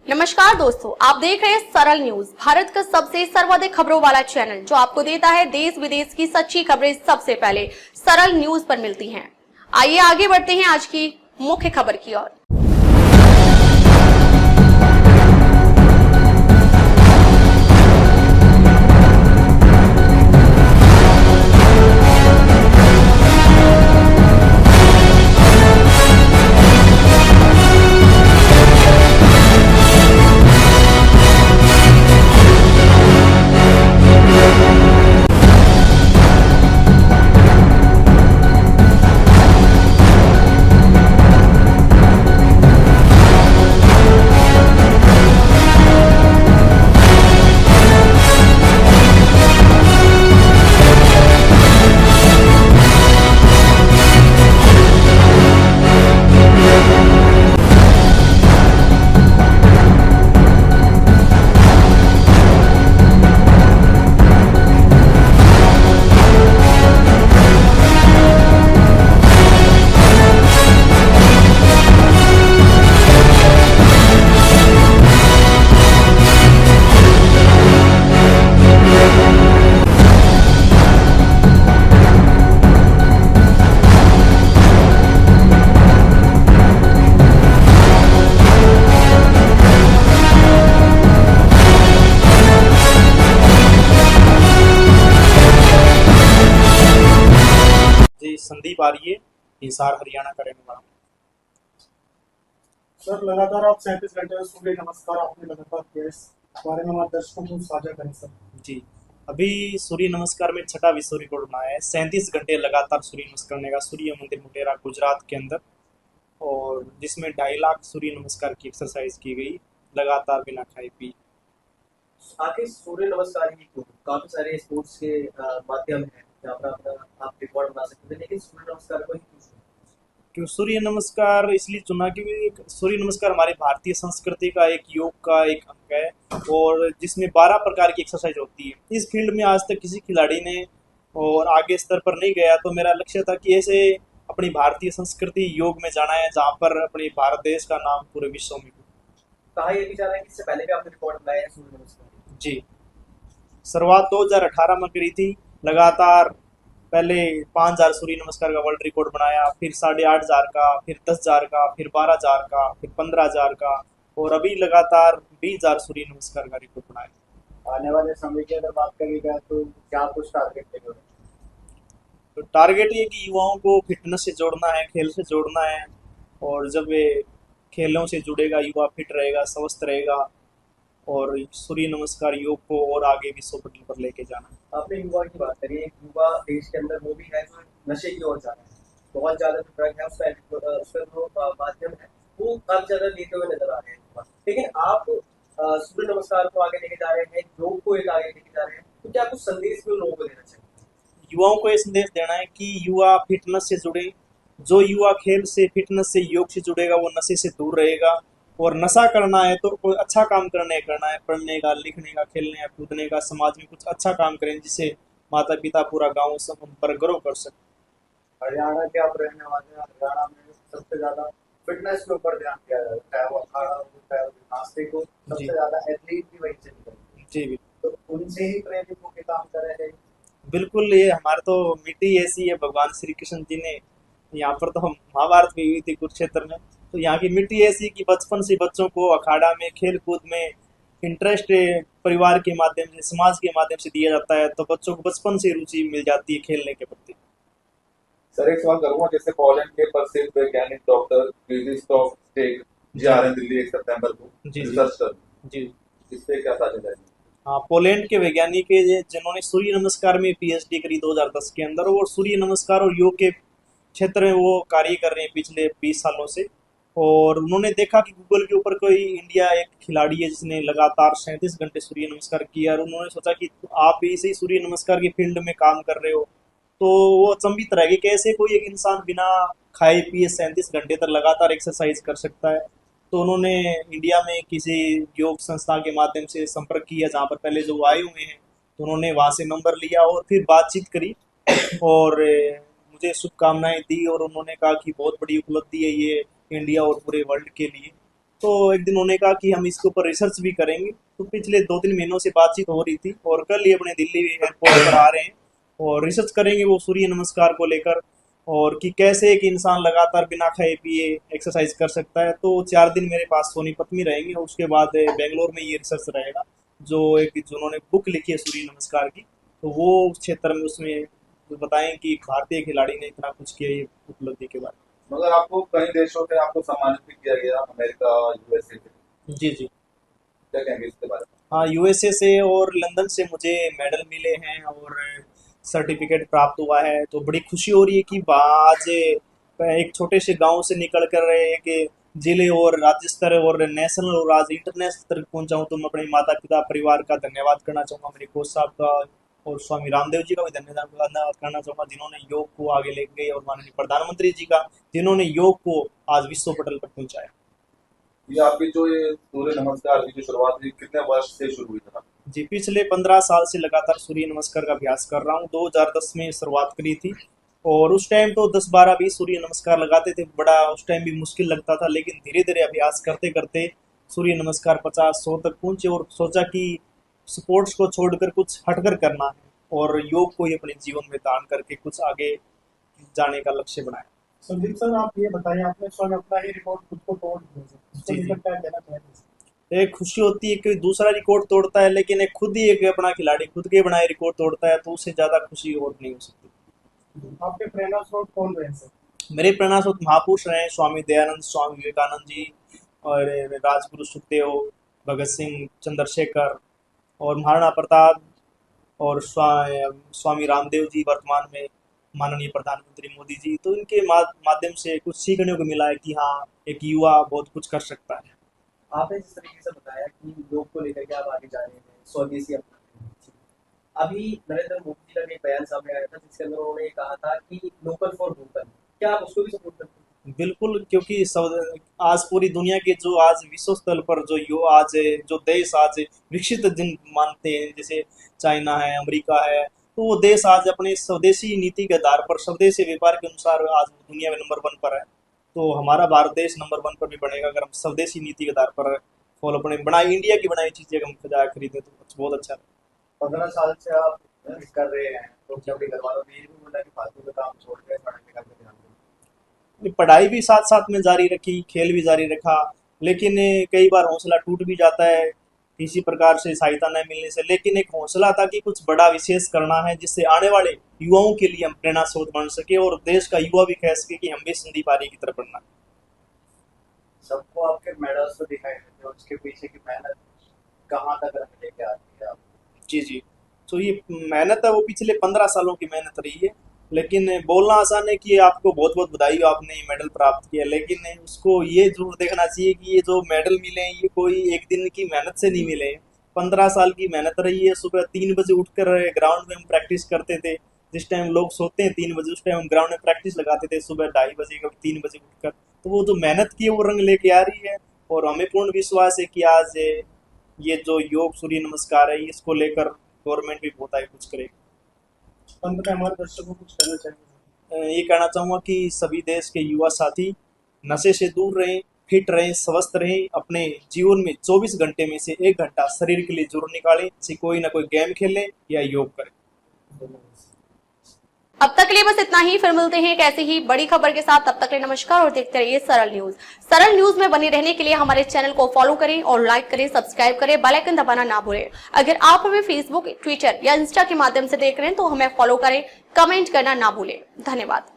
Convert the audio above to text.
नमस्कार दोस्तों, आप देख रहे हैं सरल न्यूज, भारत का सबसे सर्वाधिक खबरों वाला चैनल जो आपको देता है देश विदेश की सच्ची खबरें सबसे पहले सरल न्यूज पर मिलती हैं। आइए आगे बढ़ते हैं आज की मुख्य खबर की ओर। संदीप आर्य, हिसार हरियाणा का रहने वाला। सर, लगातार आप 37 घंटे सूर्य नमस्कार आपने लगातार किया, इस बारे में हमारे दर्शकों को साझा करें सर। जी, अभी सूर्य नमस्कार में 6वां विश्व रिकॉर्ड बनाया है। 37 घंटे लगातार सूर्य नमस्कार करने का सूर्य मंदिर मुटेरा गुजरात के अंदर, और जिसमें 2.5 लाख सूर्य नमस्कार की एक्सरसाइज की गई लगातार बिना खाए पी। आखिर सूर्य नमस्कार ही क्यों? काफी सारे स्पोर्ट्स के माध्यम है जहाँ पर आप रिकॉर्ड बना सकते हैं, लेकिन सूर्य नमस्कार को ही क्यों सूर्य नमस्कार इसलिए चुना कि सूर्य नमस्कार हमारी भारतीय संस्कृति का एक योग का एक अंग है, और जिसमें 12 प्रकार की एक्सरसाइज होती है। इस फील्ड में आज तक किसी खिलाड़ी ने और आगे स्तर पर नहीं गया, तो मेरा लक्ष्य था कि ऐसे अपनी भारतीय संस्कृति योग में जाना है जहाँ पर अपने भारत देश का नाम पूरे विश्व में हो। कहा यह भी जा रहा है कि इससे पहले भी आपने रिकॉर्ड बनाया है सूर्य नमस्कार? जी, शुरुआत 2018 में करी थी। लगातार पहले 5000 सूर्य नमस्कार का वर्ल्ड रिकॉर्ड बनाया, फिर 8500 का, फिर 10000 का, फिर 12000 का, फिर 15000 का, और अभी लगातार 20000 सूर्य नमस्कार का रिकॉर्ड बनाया। आने वाले समय की अगर बात करी जाए तो क्या कुछ टारगेट है? तो टारगेट ये कि युवाओं को फिटनेस से जोड़ना है, खेल से जोड़ना है, और जब वे खेलों से जुड़ेगा युवा फिट रहेगा, स्वस्थ रहेगा, और सूर्य नमस्कार योग को और आगे विश्व पटल पर लेके जाना। आपने युवा की बात करी, एक युवा देश के अंदर वो भी है जो नशे की ओर जा रहा है। बहुत ज्यादा जो ड्रग है उसका जो माध्यम है वो काफी ज्यादा लेते हुए नजर आ रहे हैं। लेकिन आप सूर्य नमस्कार को आगे लेके जा रहे हैं, योग को एक आगे लेके जा रहे हैं, तो क्या कुछ संदेश भी लोगों को देना चाहिए? युवाओं को ये संदेश देना है कि युवा फिटनेस से जुड़े। जो युवा खेल से, फिटनेस से, योग से जुड़ेगा वो नशे से दूर रहेगा। और नशा करना है तो कोई अच्छा काम करना है, पढ़ने का, लिखने का, खेलने का, कूदने का, समाज में कुछ अच्छा काम करें जिससे माता पिता पूरा गांव सब हम पर गर्व कर सके। हरियाणा के आप रहने वाले हैं, हरियाणा में सबसे ज्यादा फिटनेस के ऊपर ध्यान दिया जाता है, चाहे वो अखाड़ा हो, चाहे वो जिम्नास्टिक हो, सबसे ज्यादा एथलीट भी वहीं से निकलते हैं। जी तो उनसे ही प्रेरित होकर काम कर रहे हैं। बिल्कुल, ये हमारे तो मिट्टी ऐसी है। भगवान श्री कृष्ण जी ने यहाँ पर तो हम महाभारत में हुई थी कुरुक्षेत्र में, तो यहाँ की मिट्टी ऐसी कि बचपन से बच्चों को अखाड़ा में, खेल कूद में इंटरेस्ट परिवार के माध्यम से, समाज के माध्यम से दिया जाता है, तो बच्चों को बचपन से रुचि मिल जाती है खेलने के प्रति। सर, एक सवाल करूंगा, जैसे पोलैंड के प्रसिद्ध वैज्ञानिक डॉक्टर क्रिस्टोफ स्टेक जा रहे हैं दिल्ली 1 सितंबर को रिसर्च करने, जी, इस पे क्या साझा करेंगे? हाँ, पोलैंड के वैज्ञानिक है जिन्होंने सूर्य नमस्कार में पीएचडी करी 2010 के अंदर, और सूर्य नमस्कार और योग के क्षेत्र में वो कार्य कर रहे हैं पिछले 20 सालों से। और उन्होंने देखा कि गूगल के ऊपर कोई इंडिया एक खिलाड़ी है जिसने लगातार 37 घंटे सूर्य नमस्कार किया, और उन्होंने सोचा कि आप भी इसी सूर्य नमस्कार की फील्ड में काम कर रहे हो। तो वो अचंभित रह गए, कैसे कोई एक इंसान बिना खाए पिए 37 घंटे तक लगातार एक्सरसाइज कर सकता है। तो उन्होंने इंडिया में किसी योग संस्था के माध्यम से संपर्क किया जहाँ पर पहले जो आए हुए हैं, तो उन्होंने वहाँ से नंबर लिया और फिर बातचीत करी और मुझे शुभकामनाएं दी, और उन्होंने कहा कि बहुत बड़ी उपलब्धि है ये इंडिया और पूरे वर्ल्ड के लिए। तो एक दिन उन्होंने कहा कि हम इसके ऊपर रिसर्च भी करेंगे। तो पिछले 2-3 महीनों से बातचीत हो रही थी और कल ही अपने दिल्ली एयरपोर्ट पर आ रहे हैं और रिसर्च करेंगे वो सूर्य नमस्कार को लेकर, और कि कैसे एक इंसान लगातार बिना खाए पिए एक्सरसाइज कर सकता है। तो 4 दिन मेरे पास सोनीपत में रहेंगे और उसके बाद बेंगलोर में ये रिसर्च रहेगा, जो एक जिन्होंने बुक लिखी है सूर्य नमस्कार की, तो वो उस क्षेत्र में उसमें बताएं कि भारतीय खिलाड़ी ने इतना कुछ किया ये उपलब्धि के बारे मगर आपको कई देशों से आपको सम्मानित भी किया गया, अमेरिका, यूएसए से, में। जी जी क्या कहेंगे इसके बारे में? हाँ, यूएसए से और लंदन से मुझे मेडल मिले हैं और सर्टिफिकेट प्राप्त हुआ है। तो बड़ी खुशी हो रही है कि आज एक छोटे से गांव से निकल कर एक जिले और राज्य स्तर और नेशनल और आज इंटरनेशनल स्तर पहुंचा हूं। तो मैं अपने माता पिता परिवार का धन्यवाद करना चाहूँगा, मेरे कोच साहब का और स्वामी रामदेव जी का भी धन्यवाद करना चाहूँगा, जिन्होंने योग को आगे ले गए, और माननीय प्रधानमंत्री जी का, जिन्होंने योग को आज विश्व पटल पर पहुंचाया। ये आपकी जो ये सूर्य नमस्कार की जो शुरुआत हुई कितने वर्ष से शुरू हुई था? जी, पिछले 15 साल से लगातार सूर्य नमस्कार का अभ्यास कर रहा हूँ। 2010 में शुरुआत करी थी और उस टाइम तो 10, 12, 20 सूर्य नमस्कार लगाते थे, बड़ा उस टाइम भी मुश्किल लगता था, लेकिन धीरे धीरे अभ्यास करते करते सूर्य नमस्कार 50, 100 तक पहुंचे और सोचा कि स्पोर्ट्स को छोड़कर कुछ हटकर करना है और योग को ही अपने जीवन में दान करके कुछ आगे जाने का लक्ष्य बनाया। संदीप सर, आप ये बताइए, आपने स्वयं अपना ही रिकॉर्ड खुद को तोड़ दिया, इसको जी, जी। लेकर क्या कहना चाहेंगे? एक खुशी होती है कि दूसरा रिकॉर्ड तोड़ता है, लेकिन एक खुद ही एक अपना खिलाड़ी खुद के बनाए रिकॉर्ड तोड़ता है, तो उससे ज्यादा खुशी और नहीं हो सकती। आपके प्रेरणा स्रोत कौन रहे सर? मेरे प्रेरणा स्रोत महापुरुष रहे स्वामी दयानंद, स्वामी विवेकानंद जी और राजगुरु सुखदेव, भगत सिंह, चंद्रशेखर और महाराणा प्रताप और स्वामी रामदेव जी, वर्तमान में माननीय प्रधानमंत्री मोदी जी। तो इनके माध्यम से कुछ सीखने को मिला है कि हाँ, एक युवा बहुत कुछ कर सकता है। आपने जिस तरीके से बताया कि योग को लेकर के आप आगे जा रहे हैं, स्वदेशी अपना रहे हैं। अभी नरेंद्र मोदी जी का एक बयान सामने आया था जिसके अंदर उन्होंने ये कहा था कि लोकल फॉर वोकल, क्या आप उसको भी सपोर्ट करते हैं? बिल्कुल, क्योंकि आज पूरी दुनिया के जो आज विश्व स्तर पर जो देश आज विकसित जिन मानते हैं, जैसे चाइना है, अमेरिका है, तो वो देश आज अपने स्वदेशी नीति के आधार पर, स्वदेशी व्यापार के अनुसार आज दुनिया में नंबर 1 पर है। तो हमारा भारत देश नंबर 1 पर भी बनेगा अगर हम स्वदेशी नीति के आधार पर फॉलो अपने बनाई इंडिया की बनाई चीजें हम खरीदें, तो बहुत अच्छा है। 15 साल से आप कर रहे हैं, तो अपने घर वालों ने ये भी बोला कि फालतू का काम छोड़ के पढ़ाई लिखाई पे ध्यान दें? पढ़ाई भी साथ साथ में जारी रखी, खेल भी जारी रखा, लेकिन कई बार हौसला टूट भी जाता है किसी प्रकार से सहायता न मिलने से। लेकिन एक हौसला था कि कुछ बड़ा विशेष करना है जिससे आने वाले युवाओं के लिए हम प्रेरणा स्रोत बन सके और देश का युवा भी कह सके कि हम भी संदीप आर्य की तरफ बढ़ना। सबको आपके मेडल्स तो दिखाई देते हैं, उसके पीछे की मेहनत कहाँ तक लेके आती है आप? जी जी, तो ये मेहनत है वो पिछले 15 सालों की मेहनत रही है, लेकिन बोलना आसान है कि आपको बहुत बहुत बधाई हो, आपने ये मेडल प्राप्त किया, लेकिन उसको ये जरूर देखना चाहिए कि ये जो मेडल मिले हैं ये कोई एक दिन की मेहनत से नहीं मिले हैं। 15 साल की मेहनत रही है। सुबह 3 बजे उठकर ग्राउंड में हम प्रैक्टिस करते थे, जिस टाइम लोग सोते हैं 3 बजे, उस टाइम हम ग्राउंड में प्रैक्टिस लगाते थे सुबह 2:30 बजे, कभी 3 बजे उठकर। तो वो जो मेहनत की है वो रंग लेके आ रही है और हमें पूर्ण विश्वास है कि आज ये जो योग सूर्य नमस्कार है इसको लेकर गवर्नमेंट भी बहुत आगे कुछ करेगी। अंत में हमारे दर्शकों को कुछ कहना चाहिए? ये कहना चाहूँगा कि सभी देश के युवा साथी नशे से दूर रहें, फिट रहें, स्वस्थ रहें, अपने जीवन में 24 घंटे में से 1 घंटा शरीर के लिए जरूर निकालें, कोई ना कोई गेम खेलें या योग करें। अब तक के लिए बस इतना ही, फिर मिलते हैं एक ऐसी ही बड़ी खबर के साथ। तब तक के लिए नमस्कार और देखते रहिए सरल न्यूज। सरल न्यूज में बने रहने के लिए हमारे चैनल को फॉलो करें और लाइक करें, सब्सक्राइब करें, बेल आइकन दबाना ना भूलें। अगर आप हमें फेसबुक, ट्विटर या इंस्टा के माध्यम से देख रहे हैं तो हमें फॉलो करें, कमेंट करना ना भूलें। धन्यवाद।